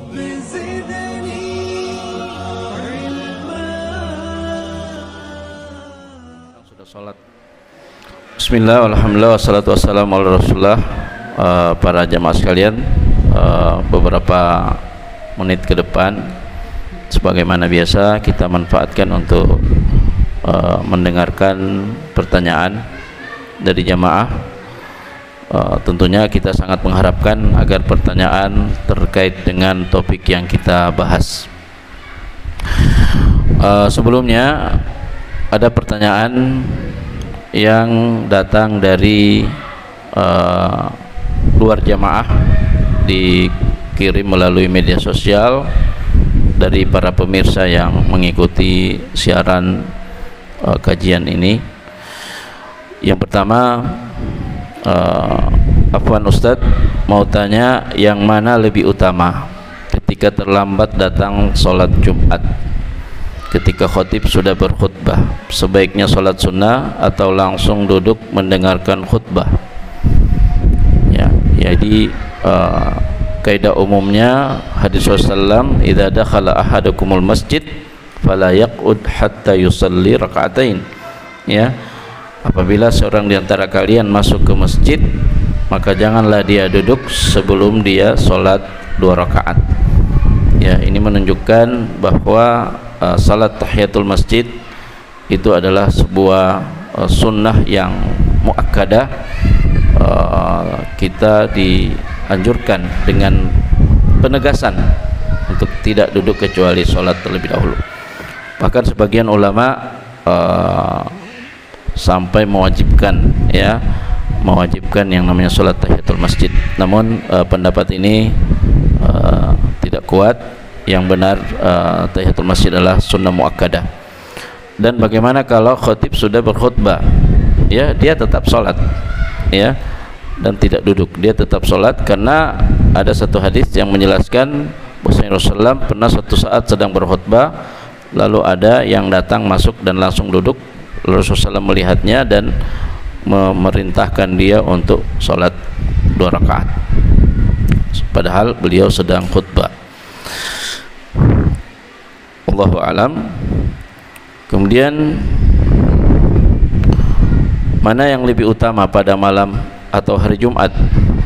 رب زدني علما. Sudah sholat. Bismillah, alhamdulillah, wassalatu wassalamu ala rasulullah. Para jamaah sekalian, beberapa menit ke depan sebagaimana biasa kita manfaatkan untuk mendengarkan pertanyaan dari jamaah. Tentunya kita sangat mengharapkan agar pertanyaan terkait dengan topik yang kita bahas. Sebelumnya ada pertanyaan yang datang dari luar jamaah, dikirim melalui media sosial dari para pemirsa yang mengikuti siaran kajian ini. Yang pertama, Afwan Ustadz, mau tanya yang mana lebih utama ketika terlambat datang sholat Jumat, ketika khotib sudah berkhutbah, sebaiknya sholat sunnah atau langsung duduk mendengarkan khutbah? Ya, jadi kaidah umumnya hadis Rasulullah, idza dakhala ahadukumul masjid fala yaq'ud hatta yusalli raka'atain. Ya, apabila seorang di antara kalian masuk ke masjid, maka janganlah dia duduk sebelum dia sholat 2 rakaat. Ya, ini menunjukkan bahwa salat tahiyatul masjid itu adalah sebuah sunnah yang muakkadah. Kita dianjurkan dengan penegasan untuk tidak duduk kecuali sholat terlebih dahulu. Bahkan sebagian ulama sampai mewajibkan yang namanya sholat tahiyatul masjid. Namun pendapat ini tidak kuat. Yang benar tahiyatul masjid adalah sunnah muakkadah. Dan bagaimana kalau khatib sudah berkhutbah? Ya, dia tetap sholat, ya, dan tidak duduk, dia tetap sholat, karena ada satu hadis yang menjelaskan bahwa Rasulullah pernah suatu saat sedang berkhutbah, lalu ada yang datang masuk dan langsung duduk. Rasulullah melihatnya dan memerintahkan dia untuk sholat 2 rakaat, padahal beliau sedang khutbah. Allahu a'lam. Kemudian, mana yang lebih utama pada malam atau hari Jumat?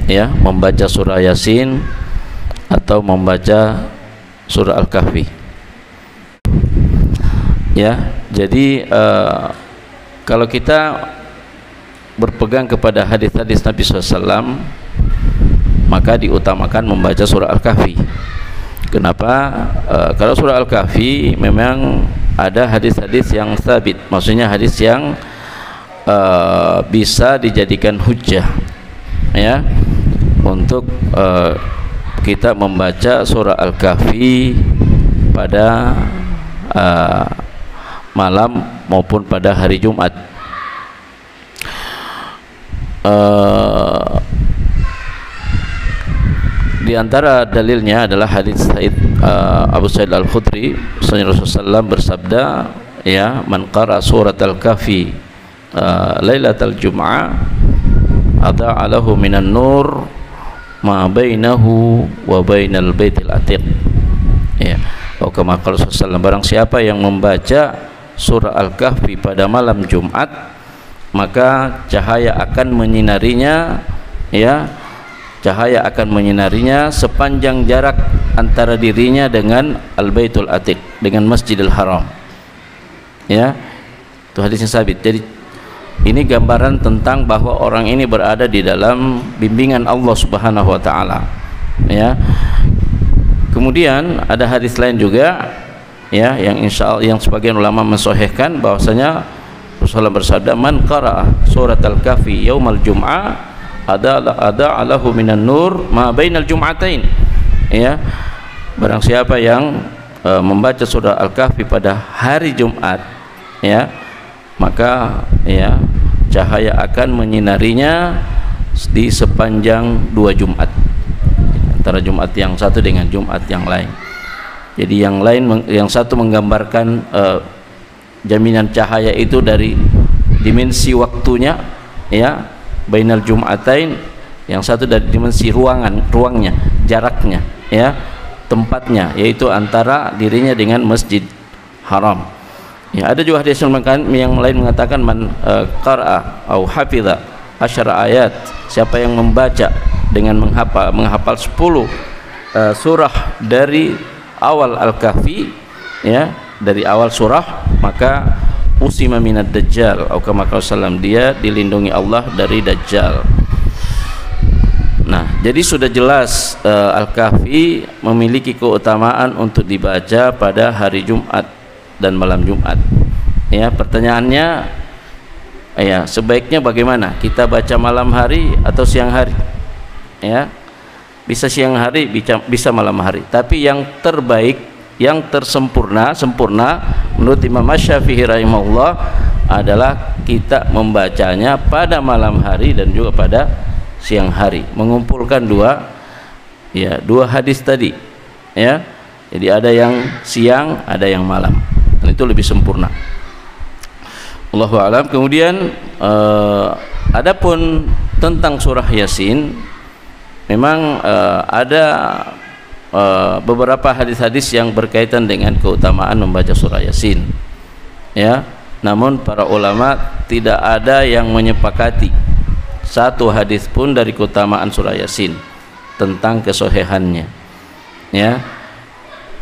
Ya, membaca surah Yasin atau membaca surah Al-Kahfi? Ya, jadi kalau kita berpegang kepada hadis-hadis Nabi SAW, maka diutamakan membaca surah Al-Kahfi. Kenapa? Kalau surah Al-Kahfi memang ada hadis-hadis yang sabit, maksudnya hadis yang bisa dijadikan hujjah, ya, untuk kita membaca surah Al-Kahfi pada malam maupun pada hari Jumat. Di antara dalilnya adalah hadis Abu Sa'id Al-Khudri, Rasulullah SAW bersabda, ya, man qara surat Al-Kahfi lailatal jum'ah adha'a lahu minan nur ma bainahu wa bainal baitil atiq. Ya, kama qala Rasulullah, barang siapa yang membaca surah Al-Kahfi pada malam Jumat, maka cahaya akan menyinarinya, ya, cahaya akan menyinarinya sepanjang jarak antara dirinya dengan Al-Baitul Atiq, dengan Masjidil Haram. Ya, itu hadisnya sabit. Jadi ini gambaran tentang bahwa orang ini berada di dalam bimbingan Allah Subhanahu wa taala. Ya. Kemudian ada hadis lain juga, ya, yang insyaallah yang sebagian ulama mensahihkan bahwasanya Rasulullah bersabda, man qara'a surat Al-Kahfi yaumal jum'ah ada alahu minan nur ma bainal jum'atain. Ya, barang siapa yang membaca surah Al-Kahfi pada hari Jumat, ya, maka, ya, cahaya akan menyinarinya di sepanjang 2 Jumat, antara Jumat yang satu dengan Jumat yang lain. Jadi yang lain, yang satu menggambarkan jaminan cahaya itu dari dimensi waktunya, ya, bainal jum'atain, yang satu dari dimensi ruangnya, jaraknya, ya, tempatnya, yaitu antara dirinya dengan Masjid Haram. Ya, ada juga hadis yang lain mengatakan man qara'a au hafidha asyara ayat, siapa yang membaca dengan menghafal 10 surah dari awal Al-Kahfi, ya, dari awal surah, maka usima minad dajjal atau kama qala dia dilindungi Allah dari dajjal. Nah, jadi sudah jelas Al-Kahfi memiliki keutamaan untuk dibaca pada hari Jumat dan malam Jumat. Ya, pertanyaannya, ya, sebaiknya bagaimana? Kita baca malam hari atau siang hari? Ya, bisa siang hari, bisa malam hari. Tapi yang terbaik, yang sempurna menurut Imam Syafi'i rahimahullah adalah kita membacanya pada malam hari dan juga pada siang hari, mengumpulkan dua hadis tadi, ya. Jadi ada yang siang, ada yang malam, dan itu lebih sempurna. Allahu a'lam. Kemudian adapun tentang surah Yasin, memang ada beberapa hadis-hadis yang berkaitan dengan keutamaan membaca surah Yasin, ya. Namun para ulama tidak ada yang menyepakati satu hadis pun dari keutamaan surah Yasin tentang kesohihannya, ya.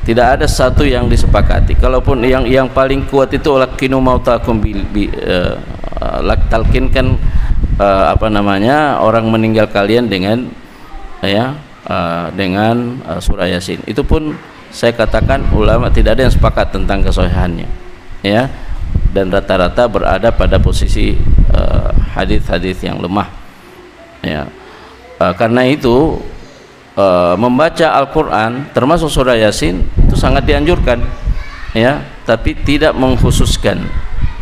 Tidak ada satu yang disepakati. Kalaupun yang paling kuat itu lakinu mautakum talkinkan orang meninggal kalian dengan surah Yasin. Itu pun saya katakan ulama tidak ada yang sepakat tentang kesohihannya, ya. Dan rata-rata berada pada posisi hadis-hadis yang lemah, ya. Karena itu membaca Al-Quran termasuk surah Yasin itu sangat dianjurkan, ya, tapi tidak mengkhususkan,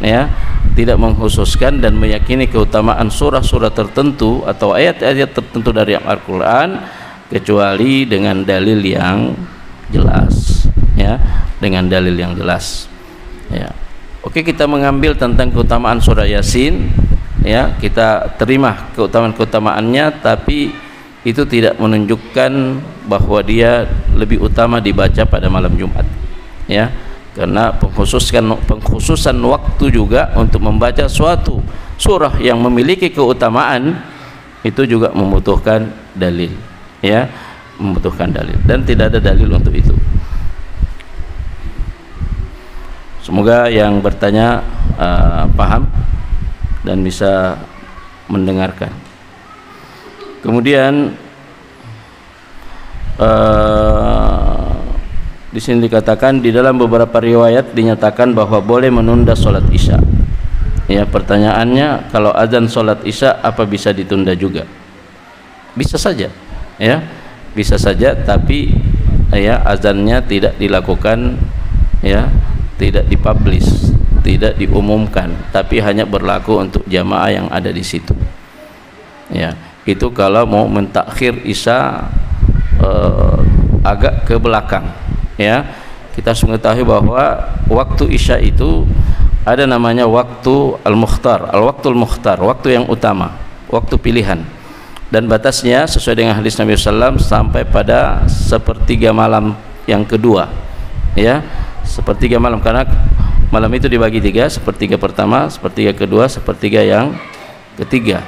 ya, tidak mengkhususkan dan meyakini keutamaan surah-surah tertentu atau ayat-ayat tertentu dari Al-Quran kecuali dengan dalil yang jelas, ya, dengan dalil yang jelas, ya. Oke, kita mengambil tentang keutamaan surah Yasin, ya, kita terima keutamaan-keutamaannya, tapi itu tidak menunjukkan bahwa dia lebih utama dibaca pada malam Jumat, ya, karena pengkhususan waktu juga untuk membaca suatu surah yang memiliki keutamaan itu juga membutuhkan dalil, ya, membutuhkan dalil, dan tidak ada dalil untuk itu. Semoga yang bertanya paham dan bisa mendengarkan. Kemudian di sini dikatakan di dalam beberapa riwayat dinyatakan bahwa boleh menunda sholat isya. Ya, pertanyaannya, kalau azan sholat isya apa bisa ditunda juga? Bisa saja, ya, bisa saja, tapi ya azannya tidak dilakukan, ya, tidak dipublish, tidak diumumkan, tapi hanya berlaku untuk jamaah yang ada di situ, ya. Itu kalau mau mentakhir isya agak ke belakang, ya. Kita harus mengetahui bahwa waktu isya itu ada namanya waktu al-mukhtar, al-waktul mukhtar, waktu yang utama, waktu pilihan, dan batasnya sesuai dengan hadis Nabi SAW sampai pada sepertiga malam yang kedua, ya, sepertiga malam, karena malam itu dibagi tiga, sepertiga pertama, sepertiga kedua, sepertiga yang ketiga.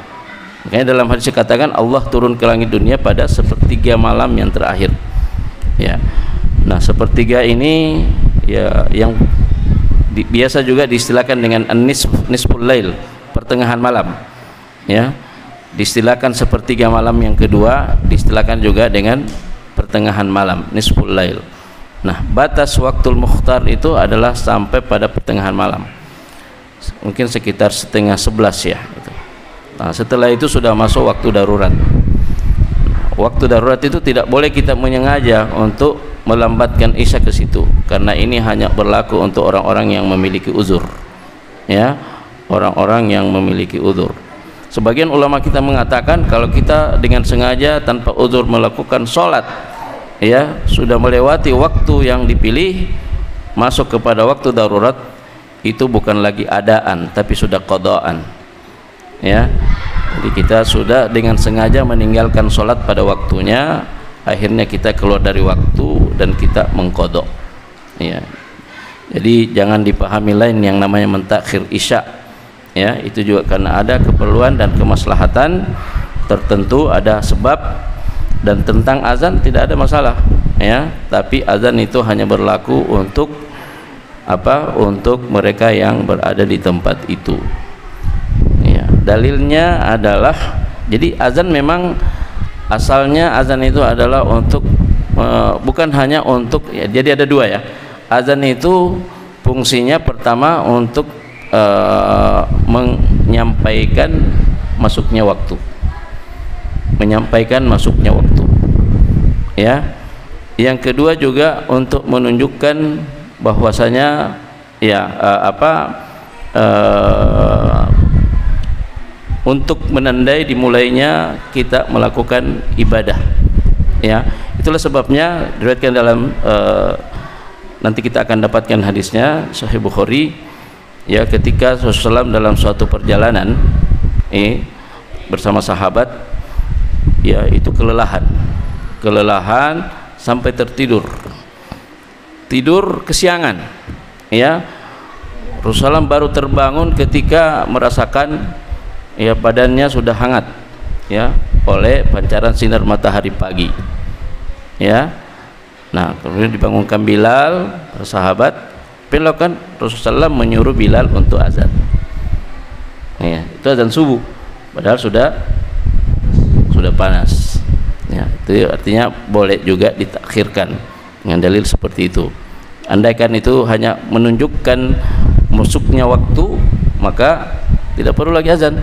Makanya dalam hadis dikatakan Allah turun ke langit dunia pada sepertiga malam yang terakhir, ya. Nah, sepertiga ini, ya, yang biasa juga diistilahkan dengan nisful lail, pertengahan malam, ya. Diistilahkan sepertiga malam yang kedua, diistilahkan juga dengan pertengahan malam, nisful lail. Nah, batas waktul mukhtar itu adalah sampai pada pertengahan malam, mungkin sekitar 10:30 ya, gitu. Nah, setelah itu sudah masuk waktu darurat. Waktu darurat itu tidak boleh kita menyengaja untuk melambatkan isya ke situ, karena ini hanya berlaku untuk orang-orang yang memiliki uzur, ya, orang-orang yang memiliki uzur. Sebagian ulama kita mengatakan kalau kita dengan sengaja tanpa uzur melakukan sholat, ya, sudah melewati waktu yang dipilih, masuk kepada waktu darurat, itu bukan lagi adaan tapi sudah qadaan, ya. Jadi kita sudah dengan sengaja meninggalkan sholat pada waktunya, akhirnya kita keluar dari waktu dan kita mengqadha. Ya. Jadi jangan dipahami lain yang namanya mentakhir isya. Ya, itu juga karena ada keperluan dan kemaslahatan tertentu, ada sebab. Dan tentang azan tidak ada masalah, ya. Tapi azan itu hanya berlaku untuk apa? Untuk mereka yang berada di tempat itu. Ya, dalilnya adalah, jadi azan memang asalnya azan itu adalah untuk bukan hanya untuk, ya, jadi ada dua ya. Azan itu fungsinya pertama untuk menyampaikan masuknya waktu. Menyampaikan masuknya waktu, ya. Yang kedua juga untuk menunjukkan bahwasanya ya untuk menandai dimulainya kita melakukan ibadah, ya. Itulah sebabnya diriwayatkan dalam nanti kita akan dapatkan hadisnya Sahih Bukhari, ya, ketika Rasulullah SAW dalam suatu perjalanan bersama sahabat, ya, itu kelelahan sampai tidur kesiangan, ya. Rasulullah baru terbangun ketika merasakan, ya, badannya sudah hangat, ya, oleh pancaran sinar matahari pagi, ya. Nah, kemudian dibangunkan Bilal, sahabat, kan Rasulullah menyuruh Bilal untuk azan, ya, itu azan subuh, padahal sudah panas, ya. Itu artinya boleh juga ditakhirkan dengan dalil seperti itu. Andaikan itu hanya menunjukkan masuknya waktu, maka tidak perlu lagi azan,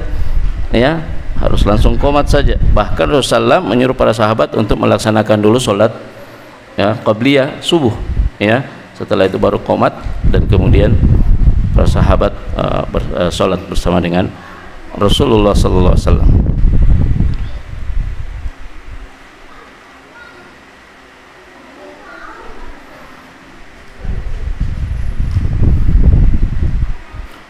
ya, harus langsung qomat saja. Bahkan Rasulullah menyuruh para sahabat untuk melaksanakan dulu sholat, ya, qabliyah subuh, ya, setelah itu baru qomat, dan kemudian para sahabat sholat bersama dengan Rasulullah sallallahu alaihi wasallam.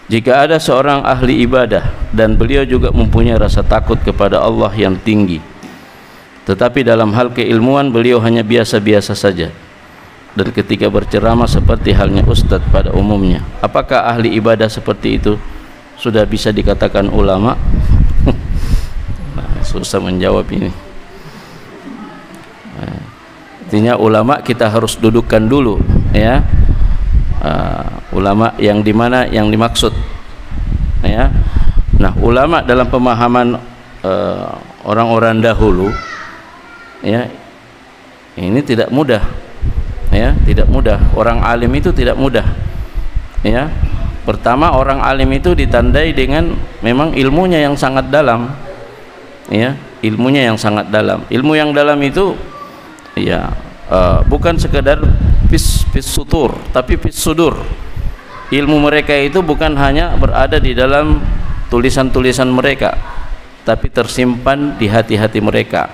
Jika ada seorang ahli ibadah dan beliau juga mempunyai rasa takut kepada Allah yang tinggi, tetapi dalam hal keilmuan beliau hanya biasa-biasa saja, dan ketika berceramah seperti halnya ustadz pada umumnya, apakah ahli ibadah seperti itu sudah bisa dikatakan ulama? Nah, susah menjawab ini. Artinya ulama kita harus dudukkan dulu, ya. Ulama yang dimana yang dimaksud, ya. Nah, ulama dalam pemahaman orang-orang dahulu, ya, ini tidak mudah, ya, tidak mudah. Orang alim itu tidak mudah, ya. Pertama, orang alim itu ditandai dengan memang ilmunya yang sangat dalam, ya, ilmunya yang sangat dalam. Ilmu yang dalam itu, ya, bukan sekedar fis sutur, tapi fis sudur. Ilmu mereka itu bukan hanya berada di dalam tulisan-tulisan mereka, tapi tersimpan di hati-hati mereka.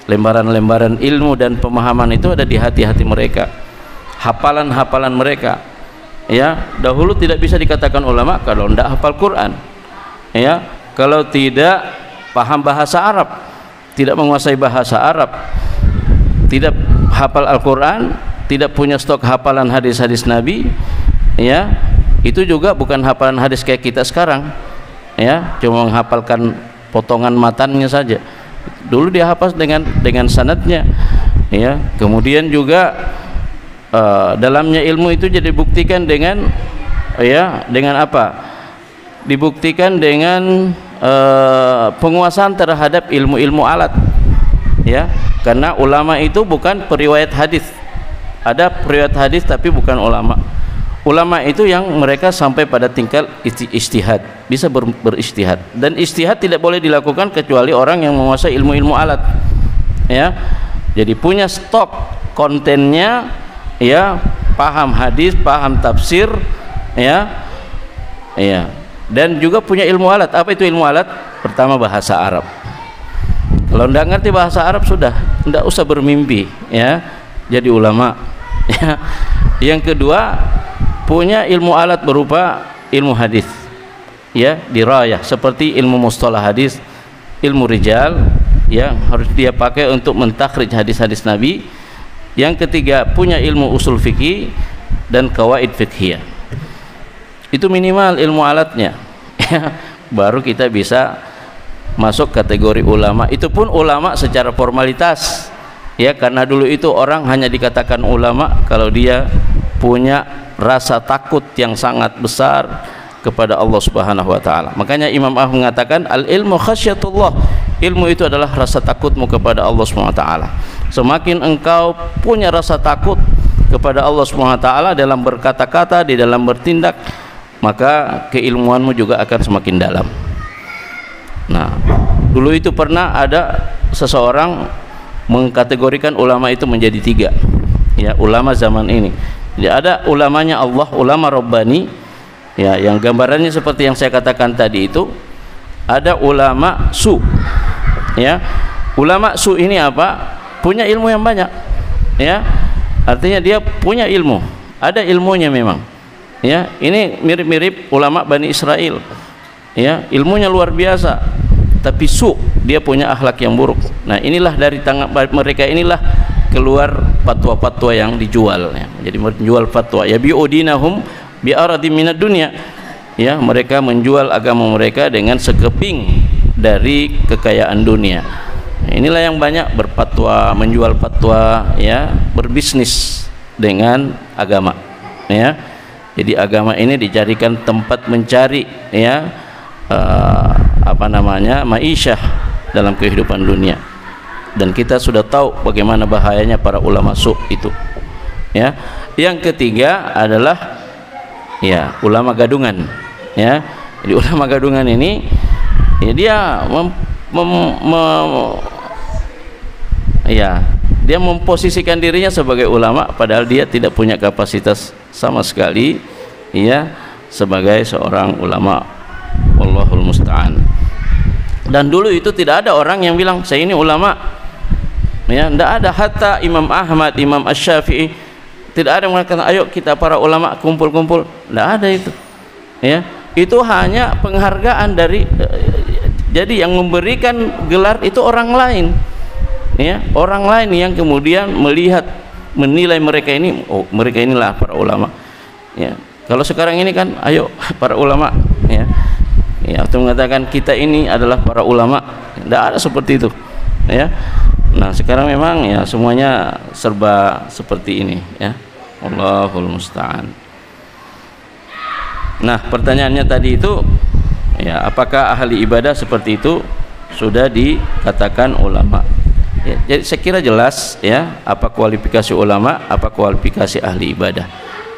Lembaran-lembaran ilmu dan pemahaman itu ada di hati-hati mereka, hafalan-hafalan mereka, ya. Dahulu tidak bisa dikatakan ulama kalau tidak hafal Quran, ya, kalau tidak paham bahasa Arab, tidak menguasai bahasa Arab, tidak hafal Al-Quran, tidak punya stok hafalan hadis-hadis Nabi, ya, itu juga bukan hafalan hadis kayak kita sekarang, ya, cuma menghafalkan potongan matannya saja. Dulu dia hafal dengan sanadnya, ya. Kemudian juga dalamnya ilmu itu jadi dibuktikan dengan, ya, dengan apa? Dibuktikan dengan penguasaan terhadap ilmu-ilmu alat, ya. Karena ulama itu bukan periwayat hadis. Ada periwayat hadis tapi bukan ulama. Ulama itu yang mereka sampai pada tingkat ijtihad, bisa beristihad, dan ijtihad tidak boleh dilakukan kecuali orang yang menguasai ilmu-ilmu alat, ya. Jadi punya stok kontennya, ya, paham hadis, paham tafsir, ya, ya, dan juga punya ilmu alat. Apa itu ilmu alat? Pertama, bahasa Arab. Kalau tidak ngerti bahasa Arab sudah tidak usah bermimpi, ya, jadi ulama, ya. Yang kedua, punya ilmu alat berupa ilmu hadis, ya, dirayah, seperti ilmu mustalah hadis, ilmu rijal, yang harus dia pakai untuk mentakhrij hadis-hadis Nabi, Yang ketiga, punya ilmu usul fikih dan qawaid fiqhiyah. Itu minimal ilmu alatnya. Baru kita bisa masuk kategori ulama. Itu pun ulama secara formalitas. Ya, karena dulu itu orang hanya dikatakan ulama kalau dia punya rasa takut yang sangat besar kepada Allah Subhanahu wa taala. Makanya Imam Ahmad mengatakan al ilmu khasyatullah. Ilmu itu adalah rasa takutmu kepada Allah Subhanahu wa taala. Semakin engkau punya rasa takut kepada Allah Subhanahu wa taala dalam berkata-kata, di dalam bertindak, maka keilmuanmu juga akan semakin dalam. Nah, dulu itu pernah ada seseorang mengkategorikan ulama itu menjadi 3. Ya, ulama zaman ini. Jadi ada ulamanya Allah, ulama Rabbani, ya, yang gambarannya seperti yang saya katakan tadi itu. Ada ulama su, ya. Ulama su ini apa? Punya ilmu yang banyak, ya. Artinya dia punya ilmu, ada ilmunya memang, ya. Ini mirip-mirip ulama Bani Israel, ya. Ilmunya luar biasa, tapi su, dia punya akhlak yang buruk. Nah, inilah dari tangan mereka inilah keluar fatwa-fatwa yang dijual, ya. Jadi menjual fatwa, ya bi'udinahum bi'aradim minad dunya, ya. Mereka menjual agama mereka dengan sekeping dari kekayaan dunia. Nah, inilah yang banyak berfatwa, menjual fatwa, ya, berbisnis dengan agama, ya. Jadi agama ini dijadikan tempat mencari, ya, ma'isyah dalam kehidupan dunia. Dan kita sudah tahu bagaimana bahayanya para ulama su itu, ya. Yang ketiga adalah, ya, ulama gadungan, ya. Jadi ulama gadungan ini, ya, dia memposisikan dirinya sebagai ulama padahal dia tidak punya kapasitas sama sekali, ya, sebagai seorang ulama. Wallahul musta'an. Dan dulu itu tidak ada orang yang bilang saya ini ulama, ya, tidak ada. Hatta Imam Ahmad, Imam Asy-Syafi'i, tidak ada yang mengatakan ayo kita para ulama kumpul-kumpul, tidak ada itu, ya. Itu hanya penghargaan dari, jadi yang memberikan gelar itu orang lain, ya, orang lain yang kemudian melihat, menilai mereka ini, oh mereka inilah para ulama, ya. Kalau sekarang ini kan ayo para ulama, ya, ya, atau mengatakan kita ini adalah para ulama, tidak ada seperti itu, ya. Nah, sekarang memang, ya, semuanya serba seperti ini, ya. Allahul musta'an. Nah, pertanyaannya tadi itu, ya, apakah ahli ibadah seperti itu sudah dikatakan ulama? Ya, jadi saya kira jelas, ya, apa kualifikasi ulama, apa kualifikasi ahli ibadah.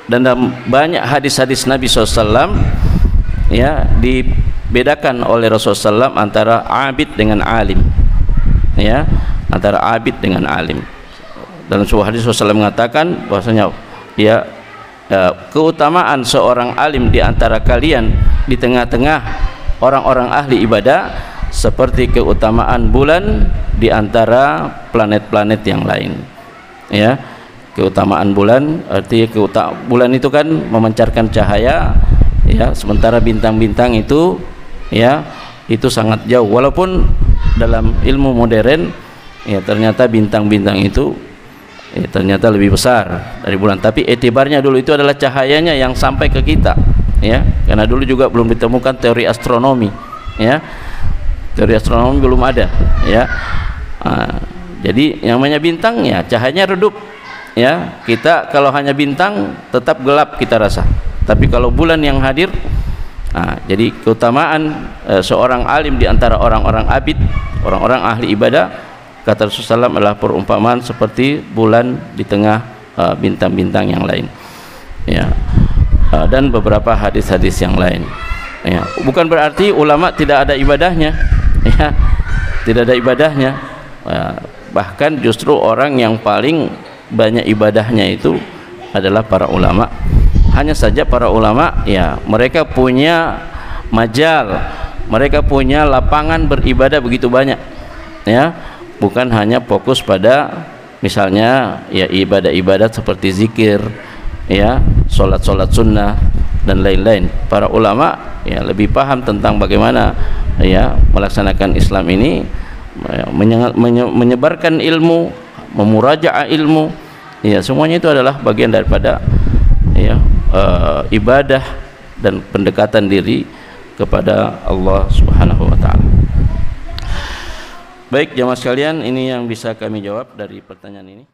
Dan dalam banyak hadis-hadis Nabi SAW, ya, dibedakan oleh Rasulullah SAW antara abid dengan alim, ya, antara abid dengan alim. Dalam sebuah hadis Rasulullah SAW mengatakan bahwasanya, ya, keutamaan seorang alim di antara kalian di tengah-tengah orang-orang ahli ibadah seperti keutamaan bulan di antara planet-planet yang lain, ya. Keutamaan bulan artinya bulan itu kan memancarkan cahaya, ya, sementara bintang-bintang itu, ya, itu sangat jauh. Walaupun dalam ilmu modern, ya, ternyata bintang-bintang itu, ya, ternyata lebih besar dari bulan, tapi etibarnya dulu itu adalah cahayanya yang sampai ke kita, ya, karena dulu juga belum ditemukan teori astronomi, ya, teori astronomi belum ada, ya. Jadi yang namanya bintang, ya, cahayanya redup, ya. Kita kalau hanya bintang tetap gelap kita rasa, tapi kalau bulan yang hadir, jadi keutamaan seorang alim di antara orang-orang abid, orang-orang ahli ibadah, kata Rasulullah SAW, adalah perumpamaan seperti bulan di tengah bintang-bintang yang lain, ya. Dan beberapa hadis-hadis yang lain, ya. Bukan berarti ulama tidak ada ibadahnya, ya, tidak ada ibadahnya, bahkan justru orang yang paling banyak ibadahnya itu adalah para ulama. Hanya saja para ulama, ya, mereka punya majal, mereka punya lapangan beribadah begitu banyak, ya. Bukan hanya fokus pada misalnya, ya, ibadah-ibadah seperti zikir, ya, sholat-sholat sunnah dan lain-lain. Para ulama, ya, lebih paham tentang bagaimana, ya, melaksanakan Islam ini, menyebarkan ilmu, memurajaah ilmu, Ya, semuanya itu adalah bagian daripada ya ibadah dan pendekatan diri kepada Allah Subhanahu wa taala. Baik jamaah sekalian, ini yang bisa kami jawab dari pertanyaan ini.